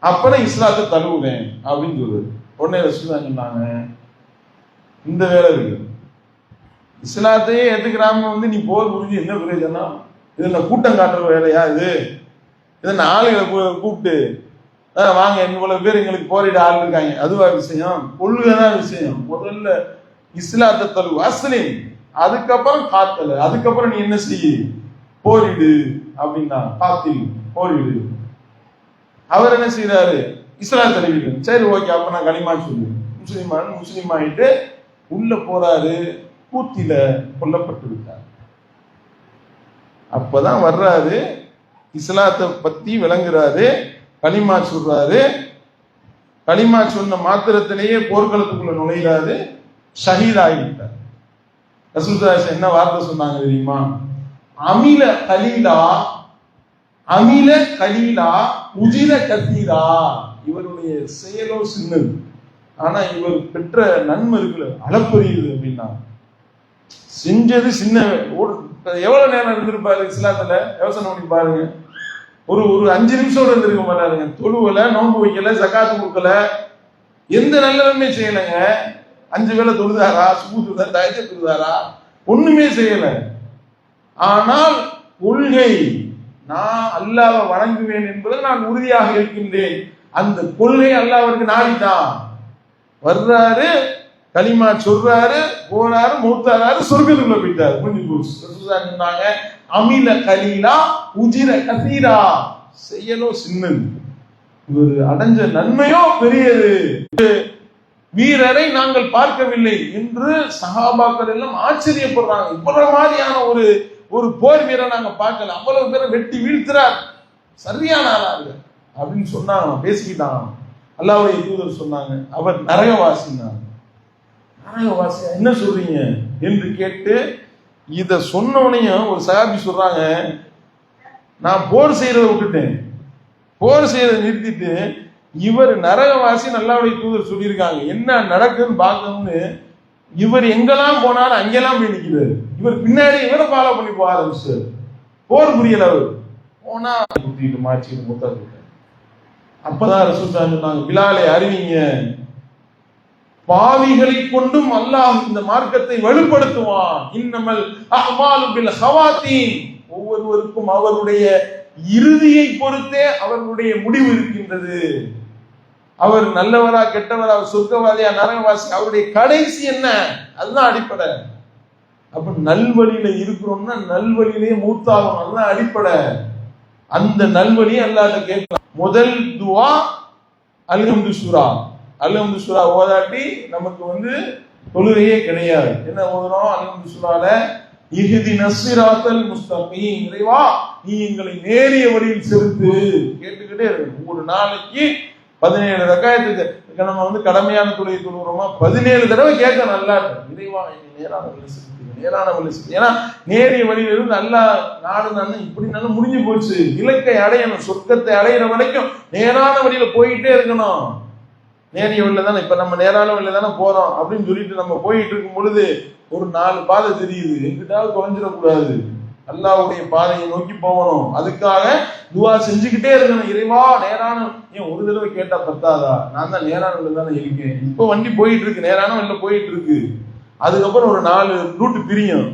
அப்புறம் இஸ்லாத்தை தழுவுவேன் அப்படின்னு சொல்லுது. உடனே ரசூலுல்லாஹ் சொன்னாங்க, இந்த வேலை இருக்கு, இஸ்லாத்தையே ஏற்றுக்கிறாம நீ போர் புரிஞ்சு என்ன பிரயோஜனம்? இது கூட்டம் காட்டுற வேலையா? இதை ஆளுகளை கூப்பிட்டு வாங்க இவ்வளவு பேர் எங்களுக்கு போரிட ஆள் இருக்காங்க, அதுவா விஷயம்? கொள்ளுதான் விஷயம். முதல்ல இஸ்லாத்தை தழுவு அஸ்லிம், அதுக்கப்புறம் காத்தல, அதுக்கப்புறம் நீ என்ன செய்ய, போரிடு அப்படின்னா காத்தில் போரிடு. அவர் என்ன செய்யறாரு, இஸ்லாம் தழுவிடு. சரி ஓகே, அப்ப நான் களிமா சொல்லு, முஸ்லிம் ஆயிட்டு உள்ள போறாரு. கூத்தில கொல்லப்பட்டு விட்டார். அப்பதான் வர்றாரு, இஸ்லாத்தை பத்தி விளங்குறாரு, களிமா சொல்றாரு. களிமா சொன்ன மாத்திரத்திலேயே போர்க்களத்துக்குள்ள நுழைகிறாரு, ஷஹீத் ஆகிவிட்டார். ரசூலுல்லாஹ் என்ன வார்த்தை சொன்னாங்க தெரியுமா? அமில கலீலா, அமில கலீலா உஜிர கத்தீரா. இவருடைய செயலோ சின்னது, ஆனா இவர் பெற்ற நன்மை இருக்குல்ல அளப்பரியுது அப்படின்னா. செஞ்சது சின்ன. எவ்வளவு நேரம் இருந்திருப்பாரு இஸ்லாத்துல? யோசனை பண்ணி பாருங்க. ஒரு 5 நிமிஷம் இருந்திருக்க மாட்டாருங்க. தொழுவல, நோன்பு வைக்கல, ஜகாத்து கொடுக்கல, எந்த நல்லதுமே செய்யலைங்க. 5 வேளை தொழுதாரா, சுபூ தஹஜ்ஜுத் தொழுதாரா? ஒண்ணுமே செய்யல. ஆனால் கொள்கை, நான் அல்லாஹ்வை வணங்குவேன் என்பதை நான் உறுதியாக இருக்கின்றேன். அந்த கொள்கை அல்லாஹ்விற்கு நாடிதான். வர்றாரு, களிமா சொல்றாரு, போறாரு, மௌத்தாராரு, சொர்க்கத்துக்குள்ள போயிட்டாரு. முடிஞ்சு போச்சு. சொன்னாங்க அமில கலீலா உஜிர கதீரா. செயலோ சின்னது, இவர் அடைஞ்ச நன்மையோ பெரியது. வீரரை நாங்கள் பார்க்கவில்லை என்று சஹாபாக்கள் எல்லாம் ஆச்சரியப்படுறாங்க. இவ்வளவு மாதிரியான ஒரு போர் வீரரை நாங்க பார்க்கல, அவ்வளவு பேரை வெட்டி வீழ்த்துறார், சரியான ஆளாரு அப்படின்னு சொன்னாங்க. பேசிக்கிட்டாங்க. அல்லாஹ்வுடைய தூதர் சொன்னாங்க, அவர் நரகவாசினார். நரகவாசியா என்ன சொல்றீங்க என்று கேட்டு இத சொன்னவனையும் ஒரு சஹாபி சொல்றாங்க, நான் போர் செய்யறதை விட்டுட்டேன், போர் செய்யறதை நிறுத்திட்டு இவர் நரகவாசி அல்லாஹ்வுடைய தூதர் சொல்லியிருக்காங்க, என்ன நடக்குதுன்னு பார்க்கணும்னு இவர் எங்கெல்லாம் போனாலும் அங்கெல்லாம் போய் நிற்கிறாரு. இவர் பின்னாடி இவரை ஃபாலோ பண்ணி போக ஆரம்பிச்சார். போர் புரியல. அவர் போனா குத்திட்டு மாற்றிட்டு முத்தாரு. அப்பதான் ரசூலுல்லாஹ் சொன்னாங்க, பிலாலை அறிவிங்க, பாவிகளை கொண்டும் அல்லாஹ் இந்த மார்க்கத்தை வலுப்படுத்துவான். இன்னமல் அஹ்மாலு பில் ஹவாத்தீம், ஒவ்வொருவருக்கும் அவருடைய இறுதியை பொறுத்தே அவர்களுடைய முடிவு இருக்கின்றது. அவர் நல்லவரா கெட்டவரா, அவர் சொர்க்கவாதியா நரகவாசி, அவருடைய கடைசி என்ன, அதுதான் அடிப்படை. அப்ப நல்வழியில இருக்கிறோம்னா நல்வழியிலேயே மூத்தாகும், அதுதான் அடிப்படை. அந்த நல்வழியை அல்லாஹ்ட்ட கேட்கலாம். முதல் துவா அல்ஹம்து சூரா. அல்ஹம்து சூரா ஓதாட்டி நமக்கு தொழுகையே கிடையாது. என்ன ஓதுறோம் அல்ஹம்து சூரால? இஹ்தினஸ் ஸிராத்தல் முஸ்தகீம், இறைவா நீ எங்களை நேரிய வழியில் செலுத்து. கேட்டுக்கிட்டே இருக்கு. ஒரு நாளைக்கு 17 ரக்காயத்துக்கு நம்ம கடமையான தொழுகை தொழுகிறோமா, 17 தடவை கேட்க நல்லா இருக்கு. இறைவா என்னை நேரான வழி செலுத்து, நேரான வழி செலுத்து. ஏன்னா நேரிய வழியிலிருந்து நல்லா நாடு இப்படி நல்லா முடிஞ்சு போச்சு. இலக்கை அடையணும், சொர்க்கத்தை அடையிற வரைக்கும் நேரான வழியில போயிட்டே இருக்கணும். நேரிய வழியில தானே இப்ப நம்ம நேரான வழியில தானே போறோம் அப்படின்னு சொல்லிட்டு நம்ம போயிட்டு இருக்கும் பொழுது ஒரு 4 பாதை தெரியுது, எங்கிட்டாவது தொலைஞ்சிடக்கூடாது. அல்லாஹ்வுடைய பாதையை நோக்கி போகணும். அதுக்காக துவா செஞ்சுக்கிட்டே இருக்கணும். இறைவா நேரான, ஏன் ஒரு தடவை கேட்டா பத்தாதா? நான் தான் நேரான வழியில தானே இருக்கேன். இப்போ வண்டி போயிட்டு இருக்கு, நேரான வழியில போயிட்டு இருக்கு. அதுக்கப்புறம் ஒரு 4 ரூட்டு பிரியும்,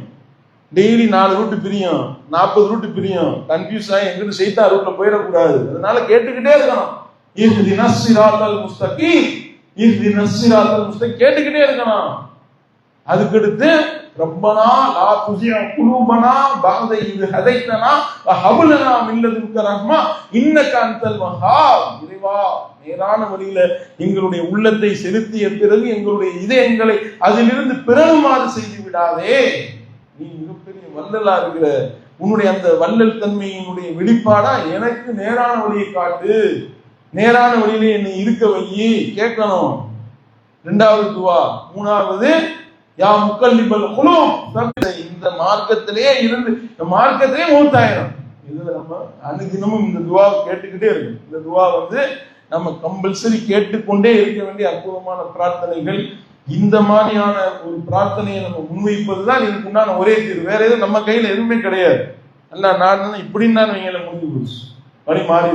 டெய்லி 4 ரூட்டு பிரியும், 40 ரூட்டு பிரியும். கன்ஃபியூஸ் ஆகி எங்கிட்ட சைத்தா ரூட்ல போயிடக்கூடாது. அதனால கேட்டுக்கிட்டே இருக்கணும். இஹ்தினஸ் ஸிராத்தல் முஸ்தகீம், இஹ்தினஸ் ஸிராத்தல் முஸ்தகீம் கேட்டுக்கிட்டே இருக்கணும். அதுக்கடுத்து ரப்பனா லா துஸிஅ குலூபனா பஅத இத் ஹதைதனா வ ஹப் லனா மின் லதுன்க ரஹ்மா இன்னக அன்தல் வஹ்ஹாப். இறைவா நேரான வழியில எங்களுடைய உள்ளத்தை செலுத்திய பிறகு எங்களுடைய இதயங்களை அதிலிருந்து பிறழுமாறு செய்து விடாதே. நீ மிகப்பெரிய வல்லலா இருக்கிற, உன்னுடைய அந்த வல்லல் தன்மையினுடைய வெளிப்பாடா எனக்கு நேரான வழியை காட்டு, நேரான வழியில என்னை இருக்க வை கேட்கணும். 2வது துவா. 3வது யா முக்கல்லிபல் குலூப், இந்த மார்க்கத்திலேயே இருந்து இந்த மார்க்கத்திலே மூத்தாயிரும். இதுல நம்ம அனுதினமும் இந்த துவா கேட்டுக்கிட்டே இருக்கு. இந்த துவா நம்ம கம்பல்சரி கேட்டுக்கொண்டே இருக்க வேண்டிய அற்புதமான பிரார்த்தனைகள். இந்த மாதிரியான ஒரு பிரார்த்தனையை நம்ம முன்வைப்பதுதான் இதுக்கு உண்டான ஒரே தீர்வு. வேற எதுவும் நம்ம கையில எதுவுமே கிடையாது. அல்ல நான் இப்படின்னு தான் முடிஞ்சு போச்சு, வழி மாறி